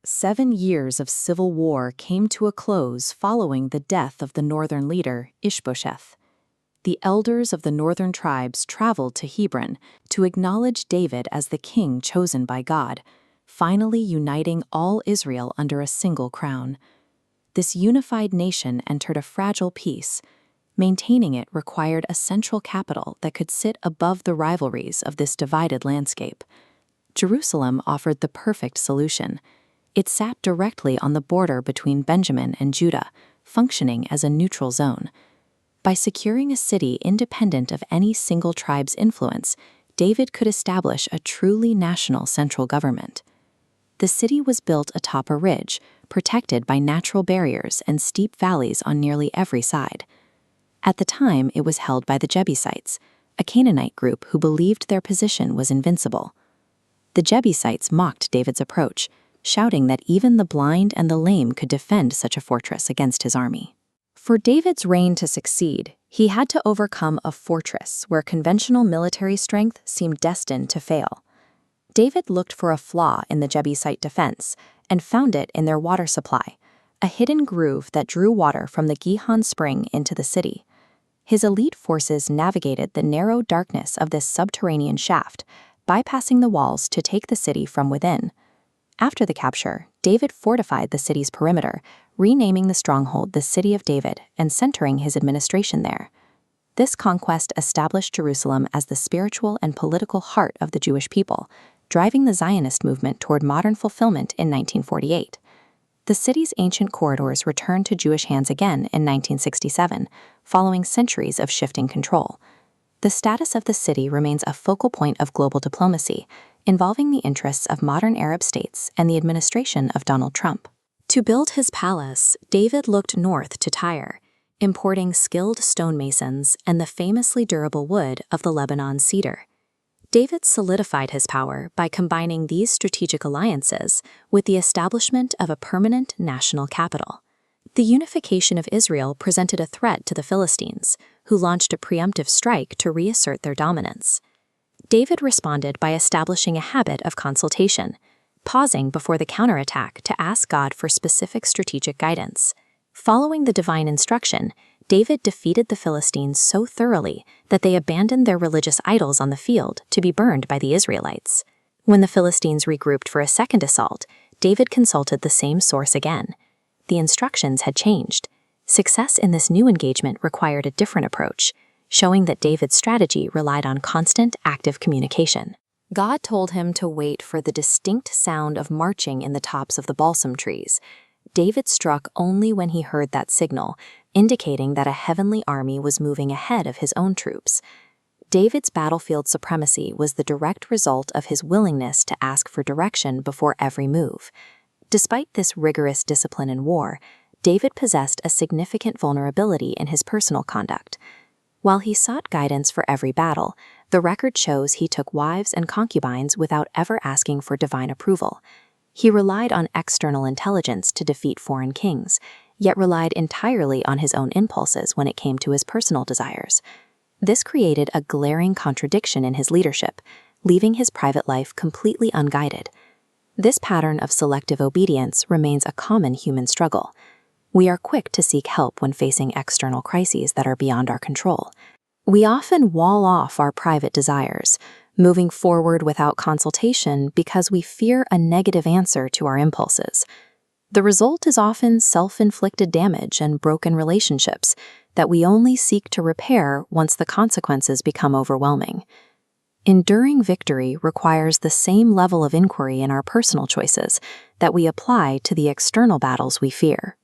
7 years of civil war came to a close following the death of the northern leader, Ishbosheth. The elders of the northern tribes traveled to Hebron to acknowledge David as the king chosen by God, finally uniting all Israel under a single crown. This unified nation entered a fragile peace. Maintaining it required a central capital that could sit above the rivalries of this divided landscape. Jerusalem offered the perfect solution. It sat directly on the border between Benjamin and Judah, functioning as a neutral zone. By securing a city independent of any single tribe's influence, David could establish a truly national central government. The city was built atop a ridge, protected by natural barriers and steep valleys on nearly every side. At the time, it was held by the Jebusites, a Canaanite group who believed their position was invincible. The Jebusites mocked David's approach, shouting that even the blind and the lame could defend such a fortress against his army. For David's reign to succeed, he had to overcome a fortress where conventional military strength seemed destined to fail. David looked for a flaw in the Jebusite defense and found it in their water supply, a hidden groove that drew water from the Gihon spring into the city. His elite forces navigated the narrow darkness of this subterranean shaft, bypassing the walls to take the city from within. After the capture, David fortified the city's perimeter, renaming the stronghold the City of David and centering his administration there. This conquest established Jerusalem as the spiritual and political heart of the Jewish people, driving the Zionist movement toward modern fulfillment in 1948. The city's ancient corridors returned to Jewish hands again in 1967, following centuries of shifting control. The status of the city remains a focal point of global diplomacy, involving the interests of modern Arab states and the administration of Donald Trump. To build his palace, David looked north to Tyre, importing skilled stonemasons and the famously durable wood of the Lebanon cedar. David solidified his power by combining these strategic alliances with the establishment of a permanent national capital. The unification of Israel presented a threat to the Philistines, who launched a preemptive strike to reassert their dominance. David responded by establishing a habit of consultation, pausing before the counterattack to ask God for specific strategic guidance. Following the divine instruction, David defeated the Philistines so thoroughly that they abandoned their religious idols on the field to be burned by the Israelites. When the Philistines regrouped for a second assault, David consulted the same source again. The instructions had changed. Success in this new engagement required a different approach, showing that David's strategy relied on constant, active communication. God told him to wait for the distinct sound of marching in the tops of the balsam trees. David struck only when he heard that signal, indicating that a heavenly army was moving ahead of his own troops. David's battlefield supremacy was the direct result of his willingness to ask for direction before every move. Despite this rigorous discipline in war, David possessed a significant vulnerability in his personal conduct. While he sought guidance for every battle, the record shows he took wives and concubines without ever asking for divine approval. He relied on external intelligence to defeat foreign kings, yet relied entirely on his own impulses when it came to his personal desires. This created a glaring contradiction in his leadership, leaving his private life completely unguided. This pattern of selective obedience remains a common human struggle. We are quick to seek help when facing external crises that are beyond our control. We often wall off our private desires, moving forward without consultation because we fear a negative answer to our impulses. The result is often self-inflicted damage and broken relationships that we only seek to repair once the consequences become overwhelming. Enduring victory requires the same level of inquiry in our personal choices that we apply to the external battles we fear.